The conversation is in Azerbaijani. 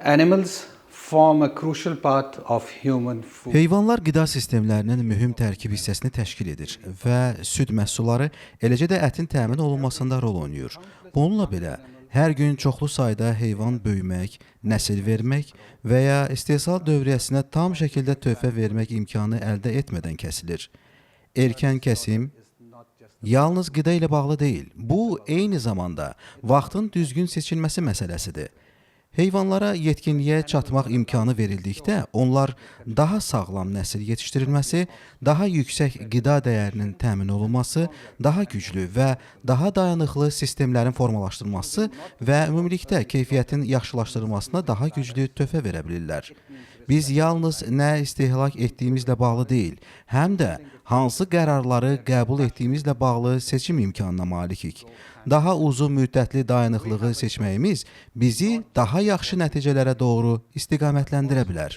Animals form a crucial part of human food. Heyvanlar qida sistemlərinin mühüm tərkib hissəsini təşkil edir və süd məhsulları, eləcə də ətin təmin olunmasında rol oynayır. Bununla belə, hər gün çoxlu sayda heyvan böyümək, nəsil vermək və ya istehsal dövriyyəsinə tam şəkildə töhfə vermək imkanı əldə etmədən kəsilir. Erkən kəsim yalnız qida ilə bağlı deyil, bu eyni zamanda vaxtın düzgün seçilməsi məsələsidir. Heyvanlara yetkinliyə çatmaq imkanı verildikdə, onlar daha sağlam nəsil yetişdirilməsi, daha yüksək qida dəyərinin təmin olunması, daha güclü və daha dayanıqlı sistemlərin formalaşdırılması və ümumilikdə keyfiyyətin yaxşılaşdırılmasına daha güclü töhfə verə bilirlər. Biz yalnız nə istehlak etdiyimizlə bağlı deyil, həm də hansı qərarları qəbul etdiyimizlə bağlı seçim imkanına malikik. Daha uzun müddətli dayanıqlığı seçməyimiz bizi daha yaxşı nəticələrə doğru istiqamətləndirə bilər.